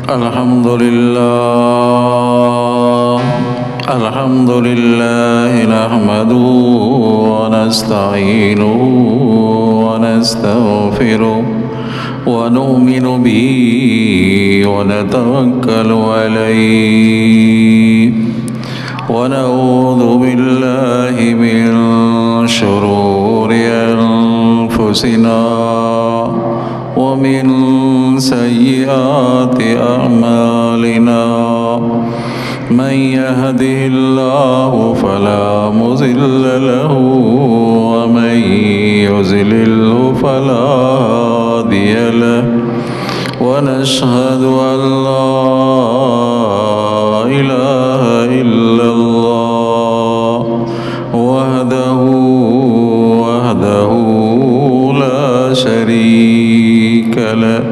الحمد لله نحمده ونستعينه ونستغفره ونؤمن به ونتوكل عليه ونعوذ بالله من شرور أنفسنا ومن سيئات أعمالنا من يهده الله فلا مضل له ومن يضلله فلا هادي له ونشهد أن لا إله إلا الله وحده لا شريك له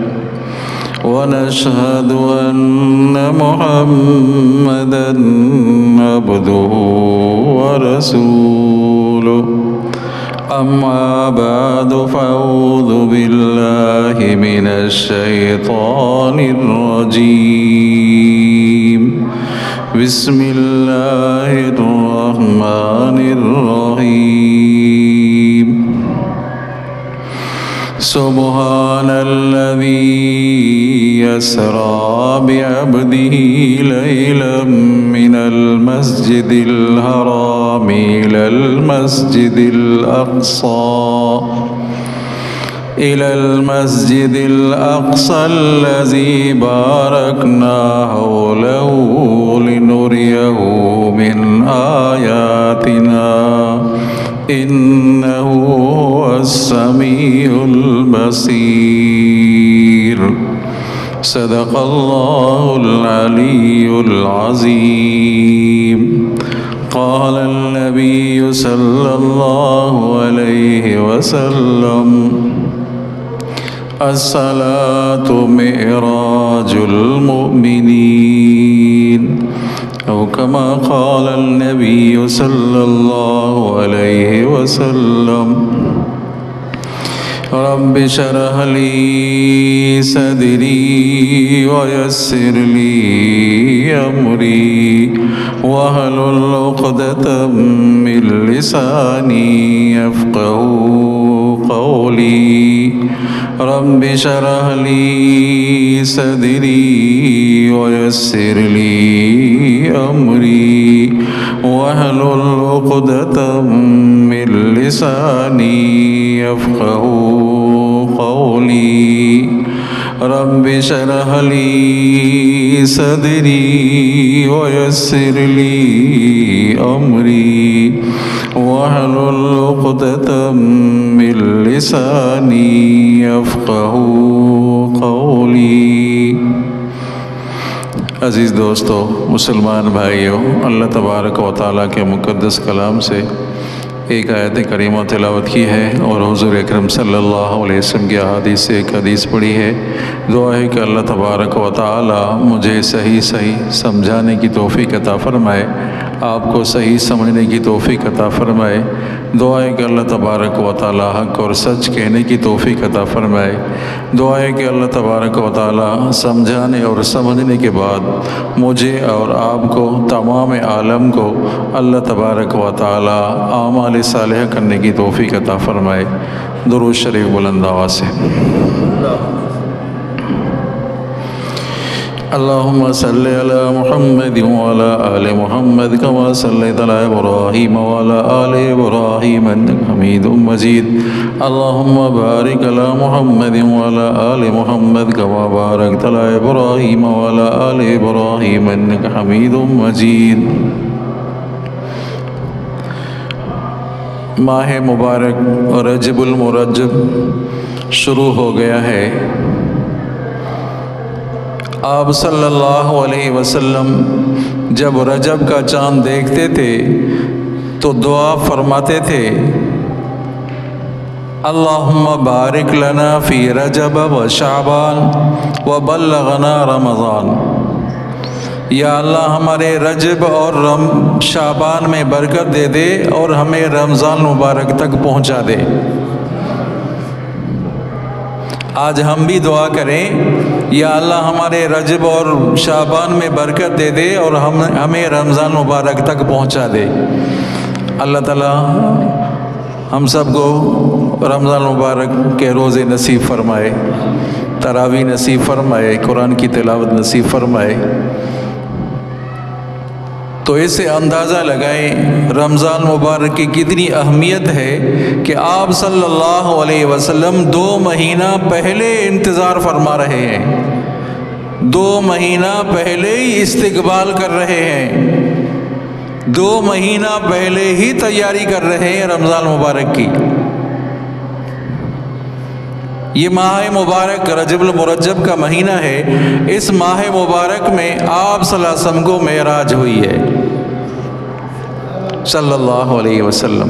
ونشهد أن محمدًا عبده ورسوله أما بعد فأعوذ بالله من الشيطان الرجيم بسم الله الرحمن الرحيم سبحان الذي يسرى بعبده ليلا من المسجد الحرام إلى المسجد الأقصى الذي باركنا حوله لنريه من آياتنا إنه هو السميع البصير صدق الله العلي العظيم قال النبي صلى الله عليه وسلم الصلاة معراج المؤمنين أو كما قال النبي صلى الله عليه وسلم رب اشرح لي صدري ويسر لي أمري واحلل عقدة من لساني يفقهوا قولي رب اشرح لي صدري ويسر لي أمري واحلل عقدة من لساني يفقهوا قولي رب اشرح لي صدري ويسر لي أمري واحلل عقدة من لساني يفقهوا قولي عزیز دوستو، مسلمان بھائیوں، اللہ تبارک و تعالیٰ کے مقدس کلام سے ایک آیت کریمہ تلاوت کی ہے اور حضور اکرم صلی اللہ علیہ وسلم کی احادیث سے ایک حدیث پڑھی ہے۔ دعا ہے کہ اللہ تبارک و تعالیٰ مجھے صحیح سمجھانے کی توفیق عطا فرمائے، آپ کو صحیح سمجھنے کی توفیق عطا فرمائے۔ دعا ہے کہ اللہ تبارک و تعالیٰ حق اور سچ کہنے کی توفیق عطا فرمائے۔ دعا ہے کہ اللہ تبارک و تعالیٰ سمجھانے اور سمجھنے کے بعد مجھے اور آپ کو، تمام عالم کو اللہ تبارک و تعالیٰ اعمال صالحہ کرنے کی توفیق عطا فرمائے۔ درود شریف بلند آواز سے۔ اللهم صل على محمد وعلى آل محمد كما صليت على إبراهيم وعلى آل إبراهيم إنك حميد مجيد اللهم بارك على محمد وعلى آل محمد كما باركت على إبراهيم وعلى آل إبراهيم إنك حميد مجيد۔ ماہ مبارک رجب المرجب شروع ہو گیا ہے۔ آپ صلی اللہ علیہ وسلم جب رجب کا چاند دیکھتے تھے تو دعا فرماتے تھے اللہم بارک لنا فی رجب و شعبان و بلغنا رمضان، یا اللہ ہمارے رجب اور شعبان میں برکت دے دے اور ہمیں رمضان مبارک تک پہنچا دے۔ آج ہم بھی دعا کریں، یا اللہ ہمارے رجب اور شعبان میں برکت دے دے اور ہمیں رمضان مبارک تک پہنچا دے۔ اللہ تعالیٰ ہم سب کو رمضان مبارک کے روزے نصیب فرمائے، تراویح نصیب فرمائے، قرآن کی تلاوت نصیب فرمائے۔ تو اس سے اندازہ لگائیں رمضان مبارک کی کتنی اہمیت ہے کہ آپ صلی اللہ علیہ وسلم 2 مہینہ پہلے انتظار فرما رہے ہیں، 2 مہینہ پہلے ہی استقبال کر رہے ہیں، 2 مہینہ پہلے ہی تیاری کر رہے ہیں رمضان مبارک کی۔ یہ ماہ مبارک رجب المرجب کا مہینہ ہے، اس ماہ مبارک میں آپ صلی اللہ علیہ وسلم کو معراج ہوئی ہے صلی اللہ علیہ وسلم۔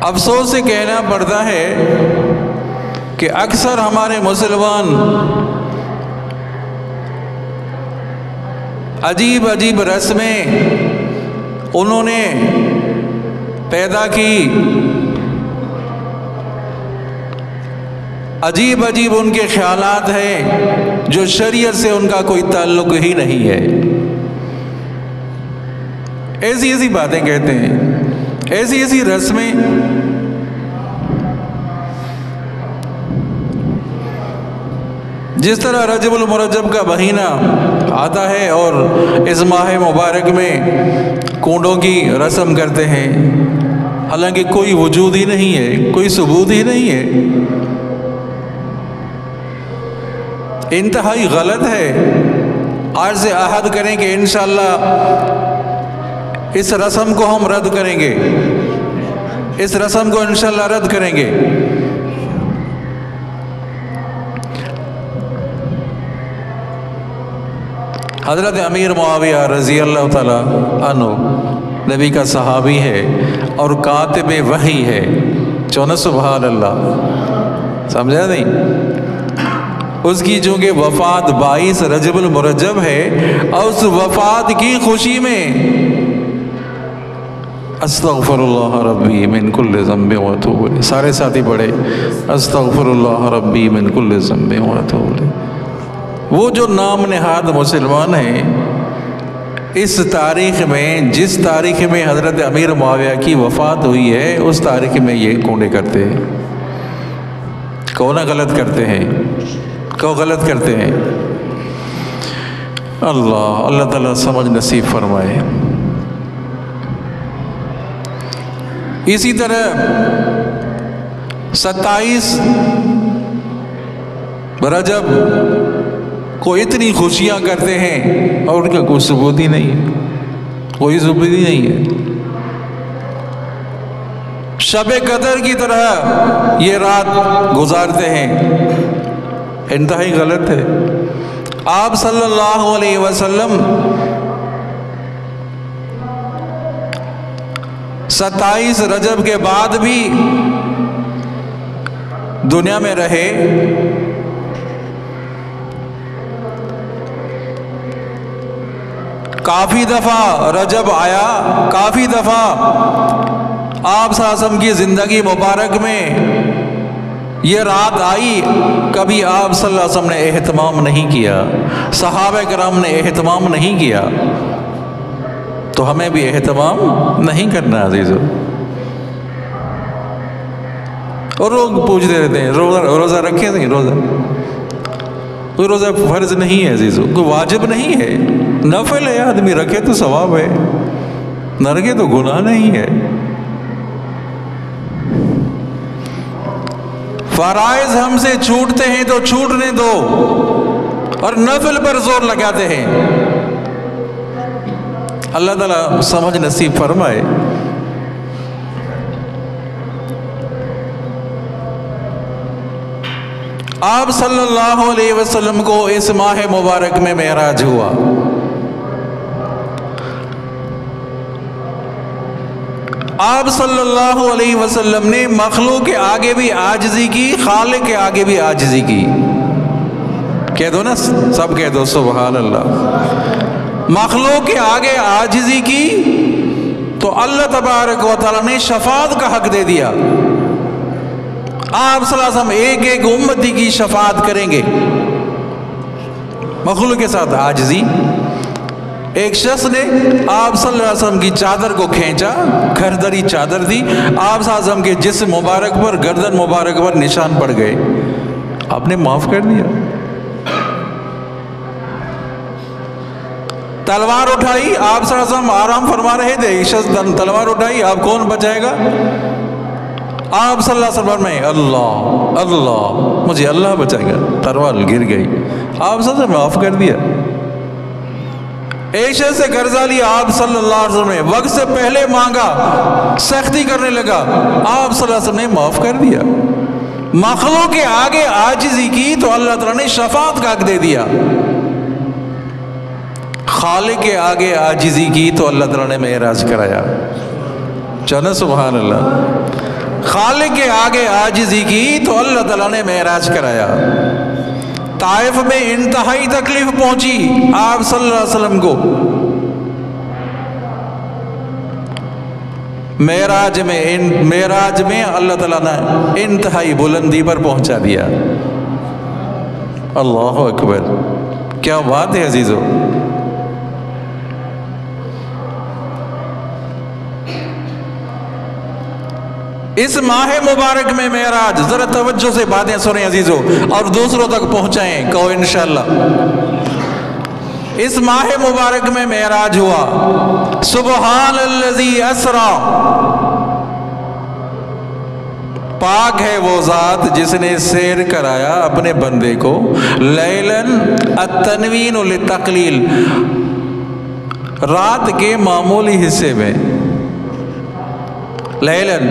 افسوس سے کہنا پڑتا ہے کہ اکثر ہمارے مسلمان عجیب عجیب رسمیں انہوں نے پیدا کی، عجیب عجیب ان کے خیالات ہیں جو شریعت سے ان کا کوئی تعلق ہی نہیں ہے، ایسی ایسی باتیں کہتے ہیں، ایسی ایسی رسمیں۔ جس طرح رجب المرجب کا مہینہ آتا ہے اور اس ماہ مبارک میں کونڈوں کی رسم کرتے ہیں، حالانکہ کوئی وجود ہی نہیں ہے، کوئی ثبوت ہی نہیں ہے، انتہائی غلط ہے۔ آج سے عہد کریں کہ انشاءاللہ اس رسم کو ہم رد کریں گے، اس رسم کو انشاءاللہ رد کریں گے۔ حضرت امیر معاویہ رضی اللہ تعالیٰ عنہ نبی کا صحابی ہے اور کاتب وحی ہے، چونہ سبحان اللہ، سمجھا نہیں؟ اس کی چونکہ وفات 22 رجب المرجب ہے اور اس وفات کی خوشی میں استغفر اللہ ربی من کل ذنب واتوب الیہ، سارے ساتھی پڑھے استغفر اللہ ربی من کل ذنب واتوب الیہ۔ وہ جو نام نہاد مسلمان ہیں، اس تاریخ میں، جس تاریخ میں حضرت امیر معاویہ کی وفات ہوئی ہے، اس تاریخ میں یہ کونڈے کرتے ہیں، کون غلط کرتے ہیں، کون غلط کرتے ہیں۔ اللہ تعالیٰ سمجھ نصیب فرمائے۔ اسی طرح 27 رجب کو اتنی خوشیاں کرتے ہیں اور ان کا کوئی ثبوت ہی نہیں ہے، کوئی ثبوت ہی نہیں ہے۔ شب قدر کی طرح یہ رات گزارتے ہیں، انتہائی غلط ہے۔ آپ صلی اللہ علیہ وسلم 27 رجب کے بعد بھی دنیا میں رہے، کافی دفعہ رجب آیا، کافی دفعہ آپ صلی اللہ علیہ وسلم کی زندگی مبارک میں یہ رات آئی، کبھی آپ صلی اللہ علیہ وسلم نے اہتمام نہیں کیا، صحابہ کرام نے اہتمام نہیں کیا، تو ہمیں بھی اہتمام نہیں کرنا عزیزو۔ اور لوگ پوچھتے رہتے ہیں روزہ رکھے نہیں، کوئی روزہ فرض نہیں ہے عزیزو، کوئی واجب نہیں ہے، نفل ہے، آدمی رکھے تو ثواب ہے، نہ رکھے تو گناہ نہیں ہے۔ فرائض ہم سے چھوٹتے ہیں تو چھوٹنے دو، اور نفل پر زور لگاتے ہیں۔ اللہ تعالیٰ سمجھ نصیب فرمائے۔ آپ صلی اللہ علیہ وسلم کو اس ماہ مبارک میں معراج ہوا۔ آپ صلی اللہ علیہ وسلم نے مخلوق کے آگے بھی عاجزی کی، خالق کے آگے بھی عاجزی کی۔ کہہ دو نا، سب کہہ دو سبحان اللہ۔ مخلوق کے آگے عاجزی کی تو اللہ تبارک و تعالیٰ نے شفاعت کا حق دے دیا۔ آپ صلی اللہ علیہ وسلم ایک ایک امتی کی شفاعت کریں گے، مخلوق کے ساتھ عاجزی۔ ایک شخص نے آپ صلی اللہ علیہ وسلم کی چادر کو کھینچا، کھردری چادر تھی، آپ صلی اللہ علیہ وسلم کے جسم مبارک پر، گردن مبارک پر نشان پڑ گئے، آپ نے معاف کر دیا۔ تلوار اٹھائی، آپ صلی اللہ علیہ وسلم آرام فرما رہے تھے، ایک شخص تلوار اٹھائی، آپ کون بچائے گا؟ آپ صلی اللہ علیہ وسلم میں اللہ اللہ، مجھے اللہ بچائے گا، تلوار گر گئی، آپ صلی اللہ علیہ وسلم معاف کر دیا۔ ایک شخص سے قرضہ لیا، آپ صلی اللہ علیہ وسلم نے وقت سے پہلے مانگا، سختی کرنے لگا، آپ صلی اللہ علیہ وسلم نے معاف کر دیا۔ مخلوق کے آگے عاجزی کی تو اللہ تعالیٰ نے شفاعت کا حق دے دیا، خالق کے آگے عاجزی کی تو اللہ تعالیٰ نے معراج کرایا۔ چلو سبحان اللہ، خالق کے آگے عاجزی کی تو اللہ تعالیٰ نے معراج کرایا۔ طائف میں انتہائی تکلیف پہنچی آپ صلی اللہ علیہ وسلم کو، معراج میں اللہ تعالیٰ نے انتہائی بلندی پر پہنچا دیا۔ اللہ اکبر، کیا بات ہے عزیزو۔ اس ماہ مبارک میں معراج، ذرا توجہ سے باتیں سنیں عزیزو اور دوسروں تک پہنچائیں، کہو انشاءاللہ۔ اس ماہ مبارک میں معراج ہوا۔ سبحان الذی اسرا، پاک ہے وہ ذات جس نے سیر کرایا اپنے بندے کو، لیلن التنوین للتقلیل، رات کے معمولی حصے میں، لیلن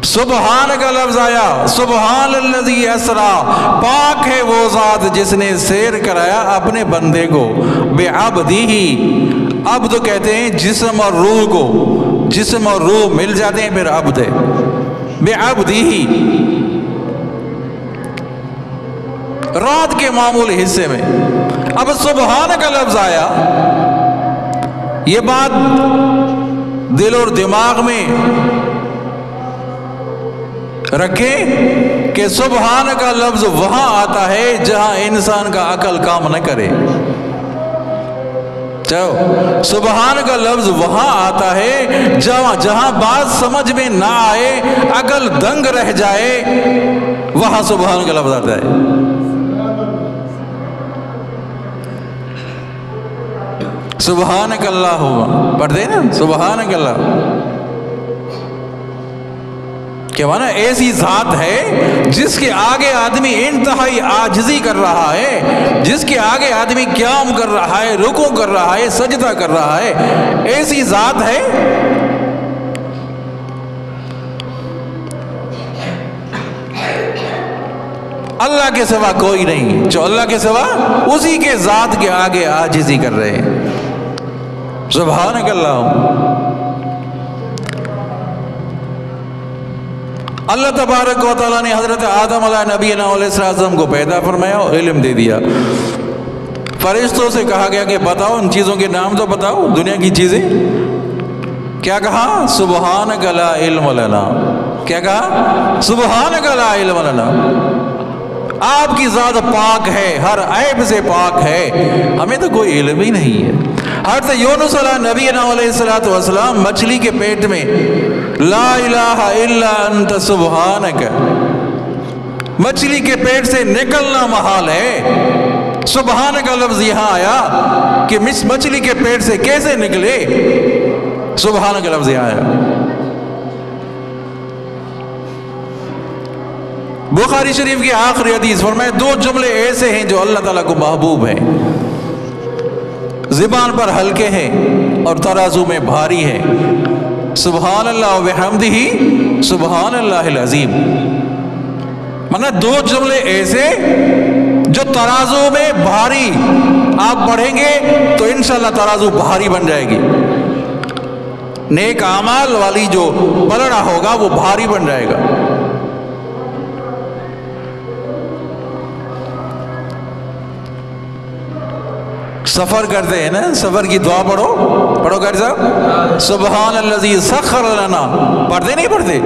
سبحان کا لفظ آیا، سبحان الذی اسرا، پاک ہے وہ ذات جس نے سیر کرایا اپنے بندے کو، بعبدہ، عبد کہتے ہیں جسم اور روح کو، جسم اور روح مل جاتے ہیں پھر عبد ہے، بعبدہ، رات کے معمولی حصے میں۔ اب سبحان کا لفظ آیا، یہ بات دل اور دماغ میں رکھیں کہ سبحان کا لفظ وہاں آتا ہے جہاں انسان کا عقل کام نہ کرے۔ سبحان کا لفظ وہاں آتا ہے جہاں بات سمجھ میں نہ آئے، عقل دنگ رہ جائے، وہاں سبحان کا لفظ آتا ہے۔ سبحانک اللہم پڑھتے ہیں نا، سبحانک اللہ، کیا مانا ایسی ذات ہے جس کے آگے آدمی انتہائی عاجزی کر رہا ہے، جس کے آگے آدمی قیام کر رہا ہے، رکوع کر رہا ہے، سجدہ کر رہا ہے، ایسی ذات ہے۔ اللہ کے سوا کوئی نہیں، جو اللہ کے سوا اسی کے ذات کے آگے عاجزی کر رہے ہیں۔ سبحانک اللہ۔ اللہ تبارک و تعالیٰ نے حضرت آدم علیہ نبینا علیہ السلام کو پیدا فرمایا اور علم دے دیا۔ فرشتوں سے کہا گیا کہ بتاؤ ان چیزوں کے نام تو بتاؤ، دنیا کی چیزیں۔ کیا کہا؟ سبحانک لا علم لنا۔ کیا کہا؟ سبحانک لا علم لنا۔ آپ کی ذات پاک ہے، ہر عیب سے پاک ہے، ہمیں تو کوئی علم ہی نہیں ہے۔ حضرت یونس علیہ نبینا علیہ السلام مچھلی کے پیٹ میں لا الہ الا انت سبحانک، مچھلی کے پیٹ سے نکلنا محال ہے۔ سبحان کا لفظ یہاں آیا کہ مچھلی کے پیٹ سے کیسے نکلے، سبحان کا لفظ یہاں آیا۔ بخاری شریف کی آخری حدیث فرمائے دو جملے ایسے ہیں جو اللہ تعالیٰ کو محبوب ہیں، زبان پر ہلکے ہیں اور ترازو میں بھاری ہیں، سبحان اللہ و بحمدہ سبحان اللہ العظیم۔ مانا دو جملے ایسے جو ترازو میں بھاری، آپ پڑھیں گے تو انشاءاللہ ترازو بھاری بن جائے گی، نیک اعمال والی جو پلڑا ہوگا وہ بھاری بن جائے گا۔ سفر کرتے ہیں نا، سفر کی دعا پڑھو قاری صاحب، سبحان الذی سخر لنا، پڑھتے نہیں پڑھتے؟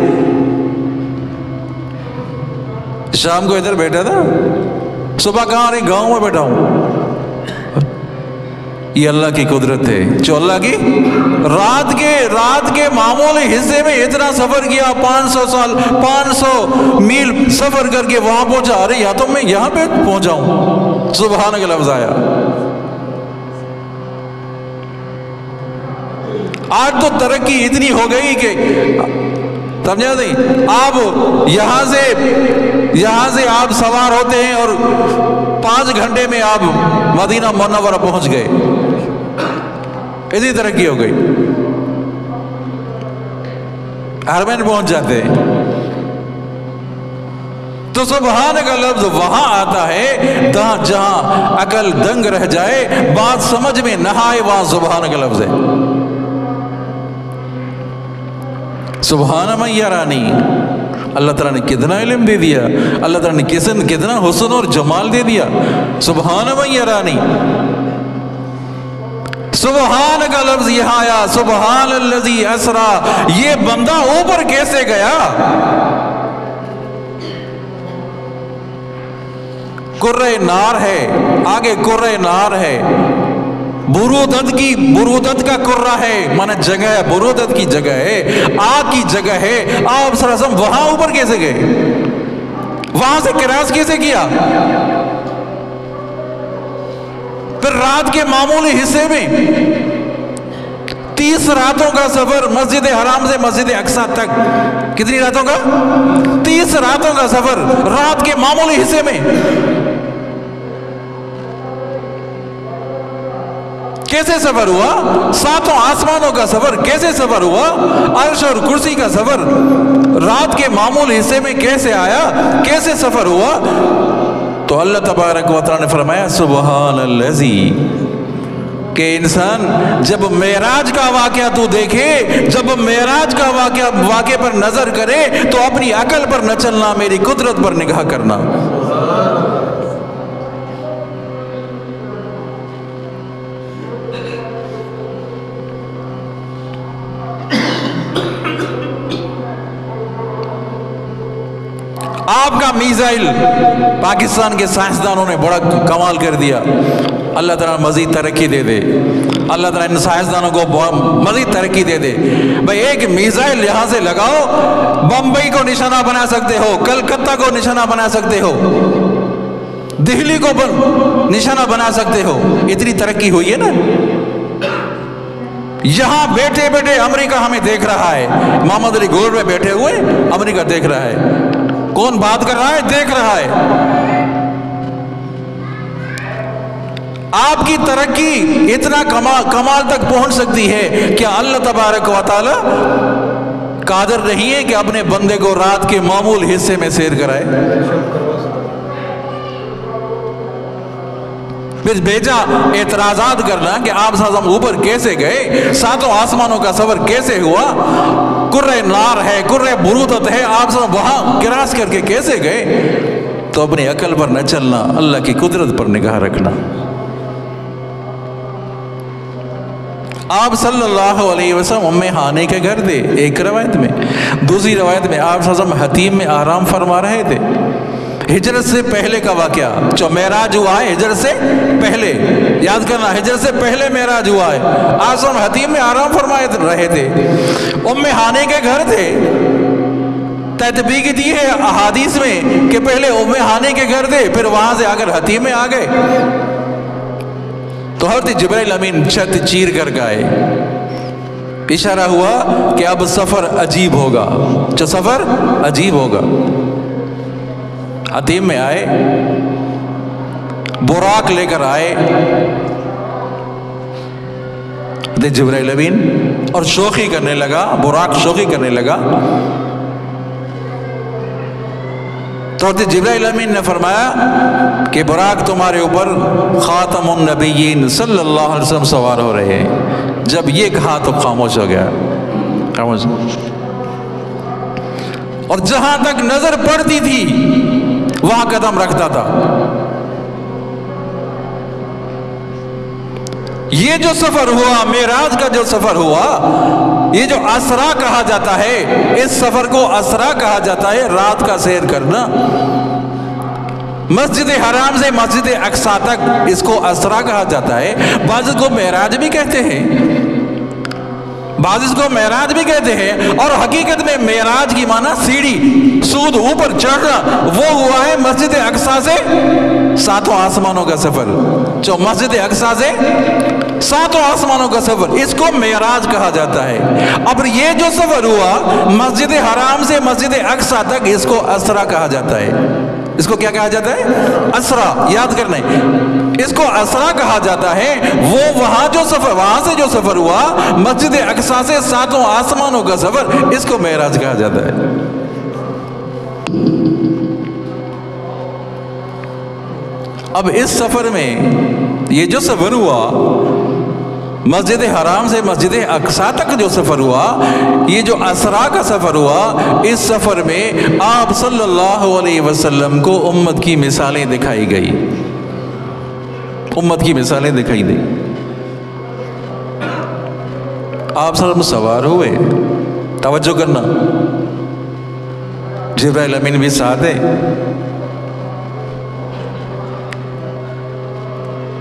شام کو ادھر بیٹھا تھا، صبح کہاں رہی؟ گاؤں میں بیٹھا ہوں۔ یہ اللہ کی قدرت ہے، جو اللہ کی رات کے معمولی حصے میں اتنا سفر کیا، 500 سال 500 میل سفر کر کے وہاں پہنچا۔ ارے یا تو میں یہاں پہ پہنچا ہوں، سبحان کا لفظ آیا۔ آج تو ترقی اتنی ہو گئی کہ سمجھا نہیں، آپ یہاں سے آپ سوار ہوتے ہیں اور 5 گھنٹے میں آپ مدینہ منورہ پہنچ گئے، اتنی ترقی ہو گئی، حرمین پہنچ جاتے ہیں۔ تو سبحان کا لفظ وہاں آتا ہے جہاں عقل دنگ رہ جائے، بات سمجھ میں نہ آئے، وہاں سبحان کا لفظ ہے۔ سبحان من یرانی، اللہ تعالیٰ نے کتنا علم دے دیا، اللہ تعالیٰ نے کتنا حسن اور جمال دے دیا۔ سبحان من یرانی، سبحان کا لفظ یہاں آیا، سبحان الذی اسرا، یہ بندہ اوپر کیسے گیا؟ کرۂ نار ہے، آگے کرۂ نار ہے، برودت کا کرہ ہے، مانا جگہ ہے، برودت کی جگہ ہے، آگ کی جگہ ہے۔ آپ صلی اللہ علیہ وسلم وہاں اوپر کیسے گئے؟ وہاں سے کراس کیسے کیا؟ پھر رات کے معمولی حصے میں 30 راتوں کا سفر مسجد حرام سے مسجد اقصی تک، کتنی راتوں کا؟ 30 راتوں کا سفر رات کے معمولی حصے میں، کیسے سفر ہوا؟ 7 آسمانوں کا سفر کیسے سفر ہوا؟ عرش اور کرسی کا سفر رات کے معمول حصے میں کیسے آیا؟ کیسے سفر ہوا؟ تو اللہ تبارک و تعالیٰ نے فرمایا سبحان الذی، کہ انسان جب معراج کا واقعہ تو دیکھے، جب معراج کا واقعے پر نظر کرے تو اپنی عقل پر نہ چلنا، میری قدرت پر نگاہ کرنا۔ آپ کا میزائل پاکستان کے سائنسدانوں نے بڑا کمال کر دیا، اللہ تعالیٰ مزید ترقی دے دے، اللہ تعالیٰ ان سائنسدانوں کو مزید ترقی دے دے۔ بھئی ایک میزائل یہاں سے لگاؤ، بمبئی کو نشانہ بنا سکتے ہو، کلکتہ کو نشانہ بنا سکتے ہو، دہلی کو نشانہ بنا سکتے ہو، اتنی ترقی ہوئی ہے نا۔ یہاں بیٹھے بیٹھے امریکہ ہمیں دیکھ رہا ہے، محمد علی گول میں بیٹھے ہوئے امریکہ دیکھ رہا ہے، کون بات کر رہا ہے؟ دیکھ رہا ہے۔ آپ کی ترقی اتنا کمال تک پہنچ سکتی ہے کہ اللہ تبارک و تعالی قادر نہیں ہے کہ اپنے بندے کو رات کے معمول حصے میں سیر کرائے؟ پھر بھیجا اعتراضات کرنا کہ آپ صاحب اوپر کیسے گئے، 7 آسمانوں کا سفر کیسے ہوا، کرۂ نار ہے، کرۂ برودت ہے، آپ صاحب وہاں کراس کر کے کیسے گئے؟ تو اپنی عقل پر نہ چلنا، اللہ کی قدرت پر نگاہ رکھنا۔ آپ صلی اللہ علیہ وسلم ام ہانی کے گھر تھے ایک روایت میں، دوسری روایت میں آپ صلی اللہ علیہ وسلم حتیم میں آرام فرما رہے تھے۔ ہجرت سے پہلے کا واقعہ، جو معراج ہوا ہے ہجرت سے پہلے، یاد کرنا ہجرت سے پہلے معراج ہوا ہے، آپ صلی اللہ علیہ وسلم حتیم میں آرام فرمائے رہے تھے، ام ہانی کے گھر تھے۔ تطبیق دی ہے احادیث میں کہ پہلے ام ہانی کے گھر تھے، پھر وہاں سے آ کر حتیم میں آ گئے، تو حضرت جبرائیل امین چھت چیر کر گئے، اشارہ ہوا کہ اب سفر عجیب ہوگا، جو سفر عجیب ہوگا۔ حتیم میں آئے، براق لے کر آئے جبرائیل امین، اور شوخی کرنے لگا، براق شوخی کرنے لگا، تو جبرائیل امین نے فرمایا کہ براق تمہارے اوپر خاتم النبیین صلی اللہ علیہ وسلم سوار ہو رہے ہیں۔ جب یہ کہا تو خاموش ہو گیا، خاموش۔ اور جہاں تک نظر پڑتی تھی وہاں قدم رکھتا تھا۔ یہ جو سفر ہوا، معراج کا جو سفر ہوا، یہ جو اسرا کہا جاتا ہے، اس سفر کو اسرا کہا جاتا ہے، رات کا سیر کرنا۔ مسجد حرام سے مسجد اقصی تک اس کو اسرا کہا جاتا ہے۔ بعض اس کو معراج بھی کہتے ہیں، بعض اس کو معراج بھی کہتے ہیں، اور حقیقت میں معراج کی معنی سیڑھی، سود اوپر چڑھنا، وہ ہوا ہے مسجد اقصی سے 7 آسمانوں کا سفر۔ جو مسجد اقصی سے 7 آسمانوں کا سفر، اس کو معراج کہا جاتا ہے۔ اب یہ جو سفر ہوا مسجد حرام سے مسجد اقصی تک، اس کو اسرا کہا جاتا ہے۔ اس کو کیا کہا جاتا ہے؟ اسرا، یاد کرنا ہے، اس کو اسرا کہا جاتا ہے۔ وہ وہاں جو سفر، وہاں سے جو سفر ہوا مسجد اقصی سے 7 آسمانوں کا سفر، اس کو معراج کہا جاتا ہے۔ اب اس سفر میں یہ جو سفر ہوا مسجد حرام سے مسجد اقصی تک جو سفر ہوا، یہ جو اسرا کا سفر ہوا، اس سفر میں آپ صلی اللہ علیہ وسلم کو امت کی مثالیں دکھائی گئی، امت کی مثالیں دکھائی دی۔ آپ صلی اللہ علیہ وسلم سوار ہوئے، توجہ کرنا، جبرائیل امین بھی ساتھ ہے،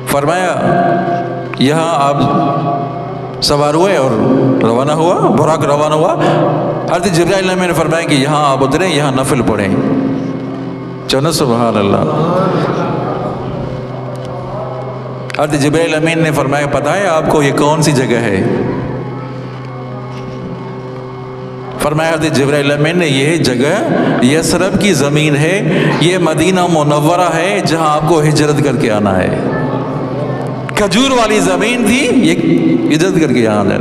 فرمایا یہاں آپ سوار ہوئے اور روانہ ہوا، براق روانہ ہوا، حضرت جبرائیل امین نے فرمایا کہ یہاں آپ اتریں، یہاں نفل پڑھیں۔ چلو سبحان اللہ۔ حضرت جبرائیل امین نے فرمایا پتہ ہے آپ کو یہ کون سی جگہ ہے؟ فرمایا حضرت جبرائیل امین نے یہ جگہ یثرب کی زمین ہے، یہ مدینہ منورہ ہے جہاں آپ کو ہجرت کر کے آنا ہے۔ کھجور والی زمین تھی، یہ ہجرت کر کے یہاں آنا ہے۔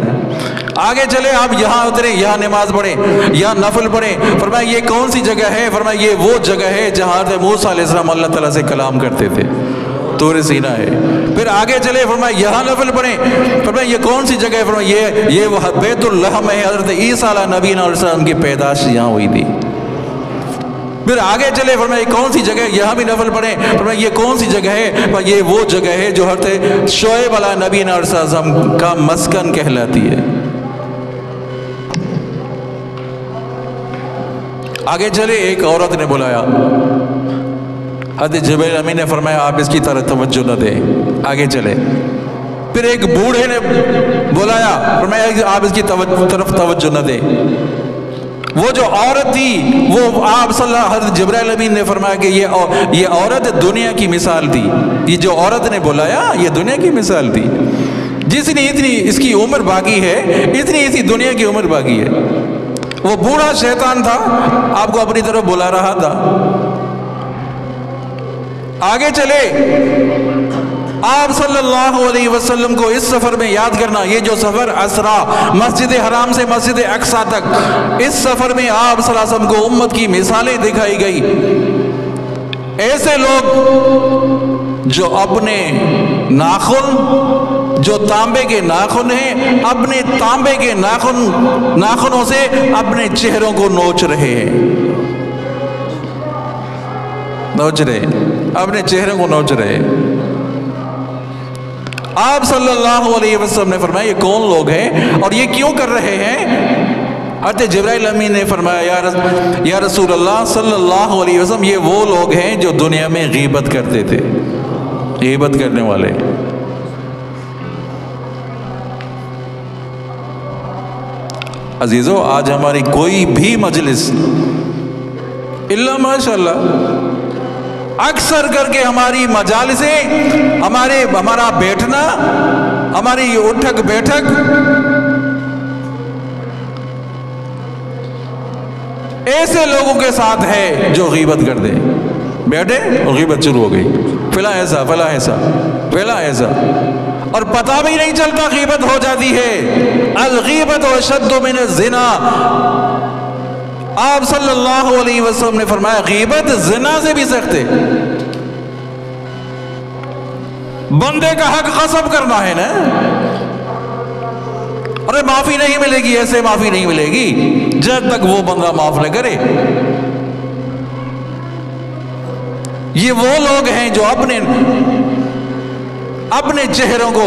آگے چلے آپ یہاں اترے، یہاں نماز پڑھیں، یہاں نفل پڑھیں۔ فرمایا یہ کون سی جگہ ہے؟ فرمایا یہ وہ جگہ ہے جہاں حضرت موسیٰ علیہ السلام اللہ تعالیٰ سے کلام کرتے تھے، طور سینا ہے۔ پھر آگے چلے، فرمایا یہاں نفل پڑھیں۔ فرمایا یہ کون سی جگہ ہے؟ فرمایا یہ وہ بیت اللحم ہے، حضرت عیسیٰ علیہ نبینا علیہ السلام کی پیدائش یہاں ہوئی تھی۔ پھر آگے چلے، فرمایا یہ کون سی جگہ ہے؟ یہاں بھی نفل پڑھیں۔ فرمایا یہ کون سی جگہ ہے؟ فرمایا یہ وہ جگہ ہے جو حضرت شعیب علیہ نبینا علیہ السلام کا مسکن کہلاتی ہے۔ آگے چلے، ایک عورت نے بلایا، حضرت جبرائیل امین نے فرمایا آپ اس کی طرف توجہ نہ دیں، آگے چلے۔ پھر ایک بوڑھے نے بلایا، فرمایا آپ اس کی طرف توجہ نہ دیں۔ وہ جو عورت تھی، وہ آپ صلی اللہ حضرت جبرائیل امین نے فرمایا کہ یہ عورت دنیا کی مثال تھی، یہ جو عورت نے بلایا یہ دنیا کی مثال تھی، جس نے اتنی اس کی عمر باقی ہے، اتنی اسی دنیا کی عمر باقی ہے۔ وہ بوڑھا شیطان تھا، آپ کو اپنی طرف بلا رہا تھا۔ آگے چلے، آپ صلی اللہ علیہ وسلم کو اس سفر میں یاد کرنا، یہ جو سفر اسرا مسجد حرام سے مسجد اقصی تک، اس سفر میں آپ صلی اللہ علیہ وسلم کو امت کی مثالیں دکھائی گئی۔ ایسے لوگ جو اپنے ناخن، جو تانبے کے ناخن ہیں، اپنے تانبے کے ناخنوں سے اپنے چہروں کو نوچ رہے ہیں، نوچ رہے، اپنے چہروں کو نوچ رہے۔ آپ صلی اللہ علیہ وسلم نے فرمایا یہ کون لوگ ہیں اور یہ کیوں کر رہے ہیں؟ حضرت جبرائیل امین نے فرمایا یا رسول اللہ صلی اللہ علیہ وسلم، یہ وہ لوگ ہیں جو دنیا میں غیبت کرتے تھے، غیبت کرنے والے۔ عزیزو، آج ہماری کوئی بھی مجلس الا ماشاءاللہ، اکثر کر کے ہماری مجالسیں، ہمارا بیٹھنا، ہماری اٹھک بیٹھک ایسے لوگوں کے ساتھ ہے جو غیبت کر دیں، بیٹھے اور غیبت شروع ہو گئی، فلاں ایسا، فلاں ایسا، فلاں ایسا، اور پتہ بھی نہیں چلتا غیبت ہو جاتی ہے۔ الغیبت اشد من الزنا، آپ صلی اللہ علیہ وسلم نے فرمایا غیبت زنا سے بھی سخت ہے۔ بندے کا حق غصب کرنا ہے نا، ارے معافی نہیں ملے گی، ایسے معافی نہیں ملے گی جب تک وہ بندہ معاف نہ کرے۔ یہ وہ لوگ ہیں جو اپنے چہروں کو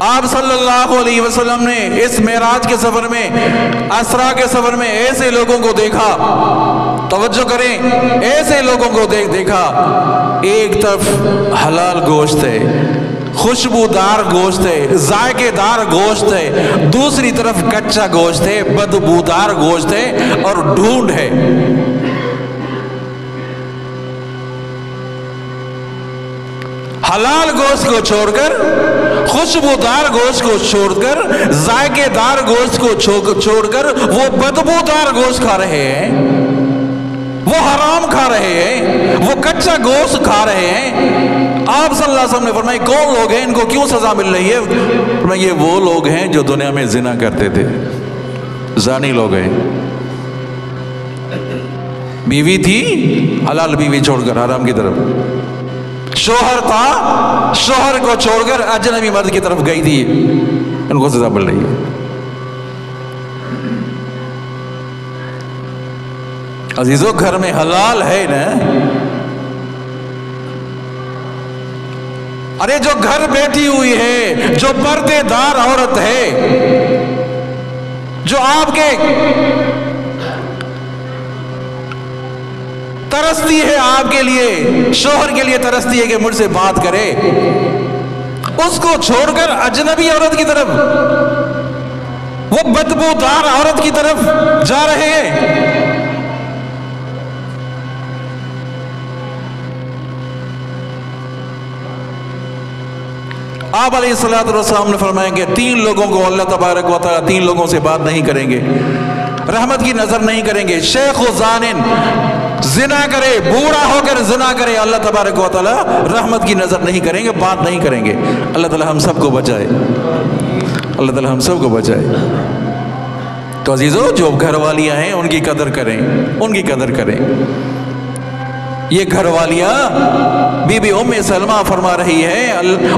آپ صلی اللہ علیہ وسلم نے اس معراج کے سفر میں، اسرا کے سفر میں ایسے لوگوں کو دیکھا، توجہ کریں، ایسے لوگوں کو دیکھا، ایک طرف حلال گوشت ہے، خوشبودار گوشت ہے، ذائقے دار گوشت ہے، دوسری طرف کچا گوشت ہے، بدبودار گوشت ہے اور ڈھونڈ ہے۔ حلال گوشت کو چھوڑ کر، خوشبودار گوشت کو چھوڑ کر، ذائقے دار گوشت کو چھوڑ کر وہ بدبودار گوشت کھا رہے ہیں، وہ حرام کھا رہے ہیں، وہ کچا گوشت کھا رہے ہیں۔ آپ صلی اللہ علیہ وسلم نے فرمایا کون لوگ ہیں، ان کو کیوں سزا مل رہی ہے؟ فرمایا یہ وہ لوگ ہیں جو دنیا میں زنا کرتے تھے، زانی لوگ ہیں۔ بیوی تھی، حلال بیوی چھوڑ کر حرام کی طرف، شوہر تھا، شوہر کو چھوڑ کر اجنبی مرد کی طرف گئی تھی، ان کو سزا مل رہی ہے۔ عزیزو گھر میں حلال ہے نا؟ ارے جو گھر بیٹھی ہوئی ہے، جو پردے دار عورت ہے، جو آپ کے ترستی ہے، آپ کے لیے، شوہر کے لیے ترستی ہے کہ مجھ سے بات کرے، اس کو چھوڑ کر اجنبی عورت کی طرف، وہ بدبودار عورت کی طرف جا رہے ہیں۔ آپ علیہ السلام نے فرمایا کہ 3 لوگوں کو اللہ تبارک و تعالیٰ 3 لوگوں سے بات نہیں کریں گے، رحمت کی نظر نہیں کریں گے۔ شیخ و زانن، زنا کرے، بوڑھا ہو کر زنا کرے، اللہ تبارک و تعالیٰ رحمت کی نظر نہیں کریں گے، بات نہیں کریں گے۔ اللہ تعالیٰ ہم سب کو بچائے، اللہ تعالیٰ ہم سب کو بچائے۔ تو عزیزو جو گھر والیاں ہیں ان کی قدر کریں، ان کی قدر کریں۔ یہ گھر والیاں بی بی ام سلمہ فرما رہی ہے،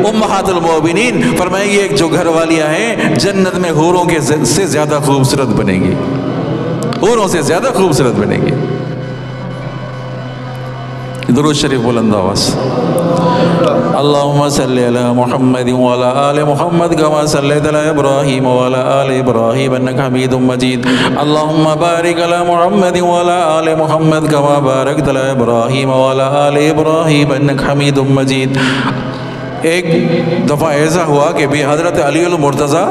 امہات المؤمنین فرمائیں یہ جو گھر والیاں ہیں جنت میں حوروں کے سے زیادہ خوبصورت بنیں گی، حوروں سے زیادہ خوبصورت بنیں گی۔ درود شریف بلند آواز۔ اللہم صلی علی محمد وعلی آل محمد کما صلیت علی ابراہیم وعلی آل ابراہیم انک حمید مجید۔ اللہم بارک علی محمد وعلی آل محمد کما بارکت علی ابراہیم وعلی آل ابراہیم انک حمید مجید۔ ایک دفعہ ایسا ہوا کہ بھی حضرت علی المرتضیٰ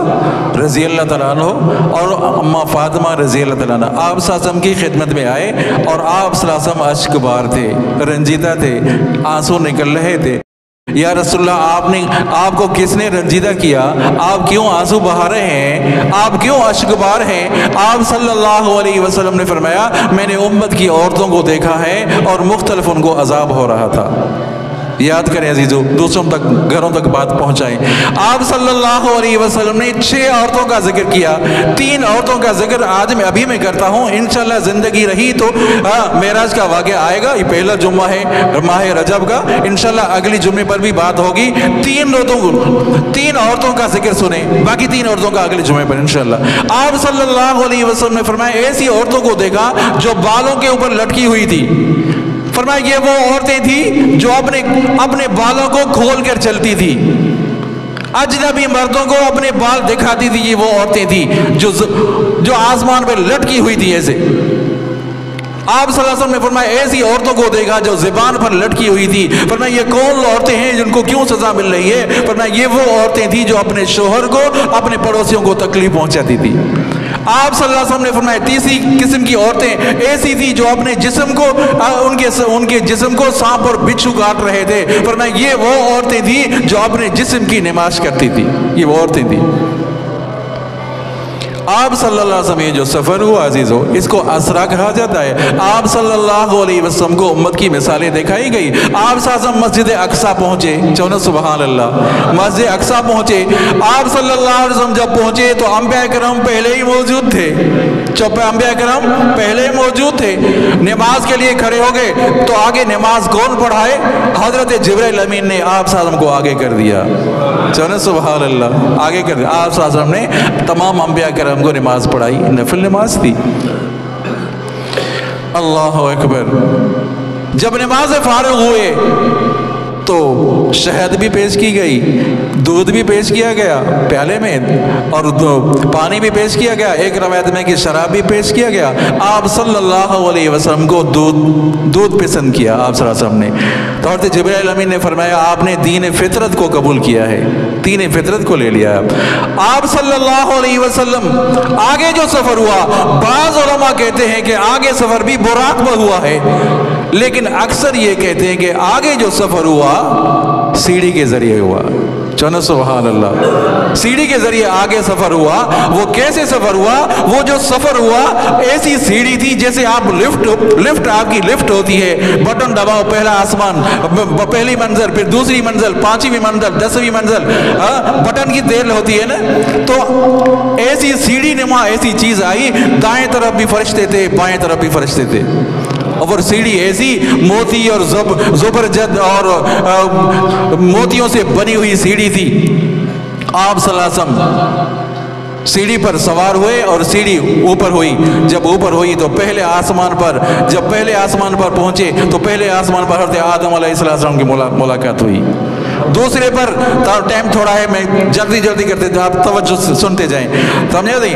رضی اللہ تعالیٰ عنہ اور اماں فاطمہ رضی اللہ تعالیٰ عنہ آپ صلی اللہ علیہ وسلم کی خدمت میں آئے، اور آپ صلی اللہ علیہ وسلم اشک بار تھے، رنجیدہ تھے، آنسو نکل رہے تھے۔ یا رسول اللہ آپ کو کس نے رنجیدہ کیا؟ آپ کیوں آنسو بہا رہے ہیں؟ آپ کیوں اشک بار ہیں؟ آپ صلی اللہ علیہ وسلم نے فرمایا میں نے امت کی عورتوں کو دیکھا ہے اور مختلف ان کو عذاب ہو رہا تھا۔ یاد کریں عزیزو، دوسروں تک، گھروں تک بات پہنچائیں۔ آپ صلی اللہ علیہ وسلم نے 6 عورتوں کا ذکر کیا، 3 عورتوں کا ذکر آج میں ابھی میں کرتا ہوں، انشاءاللہ زندگی رہی تو معراج کا واقعہ آئے گا، یہ پہلا جمعہ ہے ماہ رجب کا، انشاءاللہ اگلی جمعے پر بھی بات ہوگی۔ 3 عورتوں کا ذکر سنیں، باقی 3 عورتوں کا اگلے جمعے پر انشاءاللہ۔ آپ صلی اللہ علیہ وسلم نے فرمایا ایسی عورتوں کو دیکھا جو بالوں کے اوپر لٹکی ہوئی تھی، فرمایا یہ وہ عورتیں تھیں جو اپنے بالوں کو کھول کر چلتی تھی، اجنبی مردوں کو اپنے بال دکھاتی تھی، یہ وہ عورتیں تھیں جو آسمان پہ لٹکی ہوئی تھی ایسے۔ آپ صلی اللہ علیہ وسلم نے فرمایا ایسی عورتوں کو دیکھا جو زبان پر لٹکی ہوئی تھی، فرمایا یہ کون عورتیں ہیں جن کو کیوں سزا مل رہی ہے؟ فرمایا یہ وہ عورتیں تھیں جو اپنے شوہر کو، اپنے پڑوسیوں کو تکلیف پہنچاتی تھی۔ آپ صلی اللہ علیہ وسلم نے فرمایا تیسری قسم کی عورتیں ایسی تھی جو اپنے جسم کو، ان کے جسم کو سانپ اور بچھو کاٹ رہے تھے، فرمایا یہ وہ عورتیں تھیں جو اپنے جسم کی نماز کرتی تھی، یہ وہ عورتیں تھیں۔ آپ صلی اللہ علیہ وسلم یہ جو سفر ہوا عزیزو، اس کو اسرا کہا جاتا ہے۔ آپ صلی اللہ علیہ وسلم کو امت کی مثالیں دکھائی گئی۔ آپ صلی اللہ علیہ وسلم مسجد اقصیٰ پہنچے، چونہ سبحان اللہ، مسجد اقصیٰ پہنچے۔ آپ صلی اللہ علیہ وسلم جب پہنچے تو انبیاء کرام پہلے ہی موجود تھے، انبیاء کرام پہلے ہی موجود تھے۔ نماز کے لیے کھڑے ہو گئے تو آگے نماز کون پڑھائے؟ حضرت جبرائیل امین نے آپ صلی اللہ علیہ وسلم کو آگے کر دیا، چونہ سبحان اللہ، آگے کر دیا۔ آپ صلی اللہ علیہ وسلم نے تمام انبیاء کرام کو نماز پڑھائی، نفل نماز تھی۔ اللہ اکبر۔ جب نماز فارغ ہوئے تو شہد بھی پیش کی گئی، دودھ بھی پیش کیا گیا پیالے میں، اور پانی بھی پیش کیا گیا، ایک روایت میں کہ شراب بھی پیش کیا گیا۔ آپ صلی اللہ علیہ وسلم کو دودھ پسند کیا آپ صلی اللہ علیہ وسلم نے۔ تو حضرت جبرائیل امین نے فرمایا آپ نے دین فطرت کو قبول کیا ہے، دین فطرت کو لے لیا۔ آپ صلی اللہ علیہ وسلم آگے جو سفر ہوا، بعض علماء کہتے ہیں کہ آگے سفر بھی براق پر ہوا ہے، لیکن اکثر یہ کہتے ہیں کہ آگے جو سفر ہوا سیڑھی کے ذریعے ہوا۔ چلو سبحان اللہ، سیڑھی کے ذریعے آگے سفر ہوا۔ وہ کیسے سفر ہوا؟ وہ جو سفر ہوا ایسی سیڑھی تھی جیسے آپ لفٹ آپ کی لفٹ ہوتی ہے، بٹن دباؤ، پہلا آسمان، پہلی منزل، پھر دوسری منزل، پانچویں منزل، 10ویں منزل، بٹن کی دیر ہوتی ہے نا، تو ایسی سیڑھی نما ایسی چیز آئی، دائیں طرف بھی فرشتے تھے، بائیں طرف بھی فرشتے تھے، اور سیڑھی ایسی موتی اور زبرجد اور موتیوں سے بنی ہوئی سیڑھی تھی۔ آپ صلی اللہ علیہ وسلم سیڑھی پر سوار ہوئے اور سیڑھی اوپر ہوئی۔ جب اوپر ہوئی تو پہلے آسمان پر پہنچے تو پہلے آسمان پر حضرت آدم علیہ السلام کی ملاقات ہوئی۔ دوسرے پر ٹائم تھوڑا ہے، میں جلدی کرتے تھے، آپ توجہ سے سنتے جائیں، سمجھے نہیں؟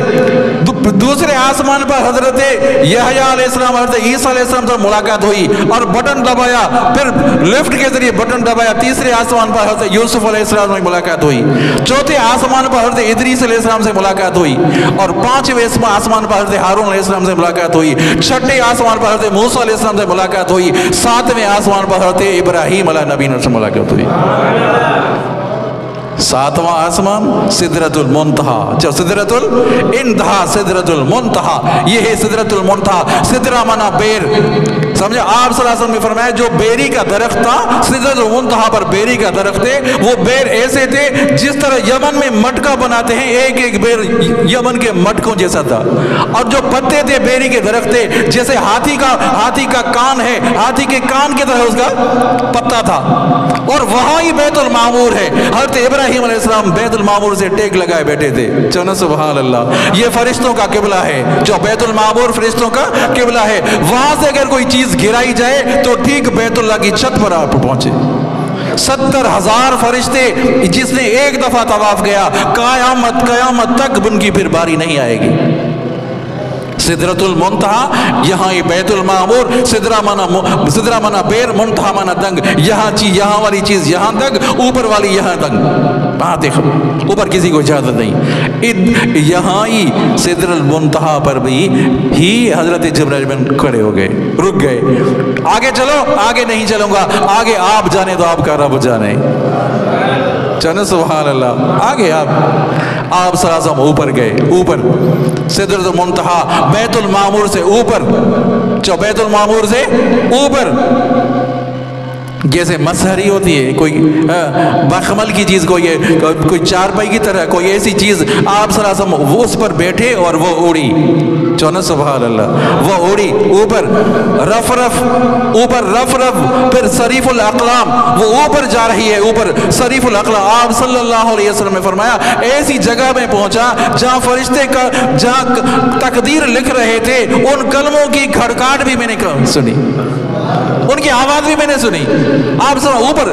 دوسرے آسمان پر حضرت یحییٰ علیہ السلام، حضرت عیسیٰ علیہ السلام سے ملاقات ہوئی اور بٹن دبایا، پھر لفٹ کے ذریعے بٹن دبایا۔ تیسرے آسمان پر حضرت یوسف علیہ السلام سے ملاقات ہوئی۔ چوتھے آسمان پر حضرت ادریس علیہ السلام سے ملاقات ہوئی، اور پانچویں آسمان پر حضرت ہارون علیہ السلام سے ملاقات ہوئی۔ چھٹے آسمان پر حضرت موسیٰ علیہ السلام سے ملاقات ہوئی۔ ساتویں آسمان پر حضرت ابراہیم علیہ نبی سے ملاقات ہوئی۔ ساتواں آسمان سدرۃ المنتہا، جو سدرۃ الانتہا، سدرۃ المنتہا، یہ ہے سدرۃ المنتہا۔ سدرہ منا بیر، سمجھے؟ آپ صلی اللہ علیہ وسلم نے فرمایا جو بیری کا درخت تھا، سدرۃ المنتہا پر بیری کا درخت ہے، وہ بیر ایسے تھے جس طرح یمن میں مٹکا بناتے ہیں، ایک ایک بیر یمن کے مٹکوں جیسا تھا، اور جو پتے تھے بیری کے درخت تھے جیسے ہاتھی کا کان ہے، ہاتھی کے کان کی طرح اس کا پتا تھا، اور وہاں ہی بیت المعمور ہے۔ حضرت ابراہیم علیہ السلام بیت المعمور سے ٹیک لگائے بیٹھے تھے۔ چلو سبحان اللہ، یہ فرشتوں کا قبلہ ہے، جو بیت المعمور فرشتوں کا قبلہ ہے۔ وہاں سے اگر کوئی چیز گرائی جائے تو ٹھیک بیت اللہ کی چھت پر آپ پہنچے۔ 70,000 فرشتے، جس نے ایک دفعہ طواف کیا، قیامت تک ان کی پھر باری نہیں آئے گی۔ سدرۃ المنتہا، یہاں یہ بیت المعمور، سدرہ منا بیر، منتہا منا دنگ، یہاں والی چیز یہاں تک، اوپر والی یہاں تک، وہاں دیکھو اوپر کسی کو اجازت نہیں۔ یہاں ہی سدر المنتہا پر بھی ہی حضرت جبرائیل بن کھڑے ہو گئے، رک گئے۔ آگے چلو، آگے نہیں چلوں گا، آگے آپ جانے تو آپ کا رب جانے۔ چلو سبحان اللہ، آگے آپ صلی اللہ علیہ وسلم اوپر گئے، اوپر سدرۃ المنتہا، بیت المعمور سے اوپر، جو بیت المعمور سے اوپر جیسے مسحری ہوتی ہے، کوئی بخمل کی چیز، کوئی چارپائی کی طرح کوئی ایسی چیز، آپ صلی اللہ علیہ وسلم اس پر بیٹھے اور وہ اڑی۔ چونا سبحان اللہ، وہ اڑی اوپر، رف رف، پھر صریف الاقلام، وہ اوپر جا رہی ہے، اوپر صریف الاقلام۔ آپ صلی اللہ علیہ وسلم نے فرمایا ایسی جگہ میں پہنچا جہاں فرشتے جہاں تقدیر لکھ رہے تھے، ان کلموں کی کھڑکاٹ بھی میں نے سنی، ان کی آواز بھی میں نے سنی۔ آپ سب اوپر،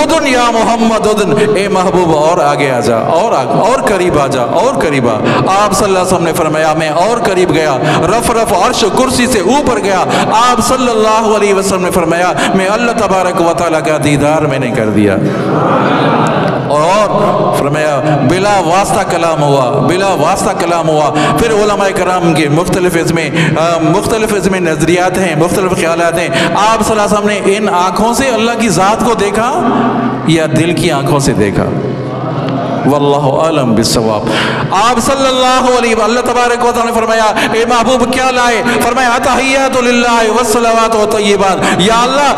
ادن یا محمد ادن، اے محبوب اور آگے آ جا، اور قریب آ جا، اور قریب آ۔ آپ صلی اللہ علیہ وسلم نے فرمایا میں اور قریب گیا، رف عرش و کرسی سے اوپر گیا۔ آپ صلی اللہ علیہ وسلم نے فرمایا میں اللہ تبارک و تعالیٰ کا دیدار میں نے کر دیا، اور فرمایا بلا واسطہ کلام ہوا۔ پھر علماء کرام کے مختلف اس میں نظریات ہیں، مختلف خیالات ہیں۔ آپ صلی اللہ علیہ وسلم نے ان آنکھوں سے اللہ کی ذات کو دیکھا یا دل کی آنکھوں سے دیکھا؟ واللہ عالم بالصواب۔ آپ صلی اللہ علیہ وسلم، اللہ تبارک و تعالیٰ نے فرمایا اے محبوب کیا لائے؟ فرمایا التحیات للہ والصلوات والطیبات، یا اللہ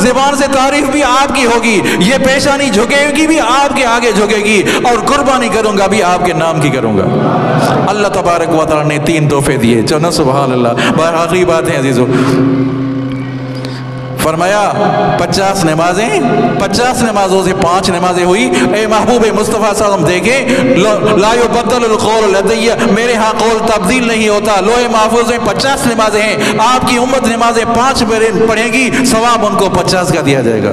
زبان سے تعریف بھی آپ کی ہوگی، یہ پیشانی جھکے گی بھی آپ کے آگے جھکے گی، اور قربانی کروں گا بھی آپ کے نام کی کروں گا۔ اللہ تبارک و تعالیٰ نے 3 تحفے دیے۔ چلو سبحان اللہ۔ بہر آخری بات ہے عزیزو، فرمایا 50 نمازوں سے 5 نمازیں ہوئی۔ اے محبوب مصطفیٰ صلی اللہ علیہ وسلم دیکھیں، لا یبدل القول لدی، میرے ہاں قول تبدیل نہیں ہوتا۔ لوح محفوظ میں 50 نمازیں ہیں، آپ کی امت نمازیں 5 پڑھے گی، ثواب ان کو 50 کا دیا جائے گا۔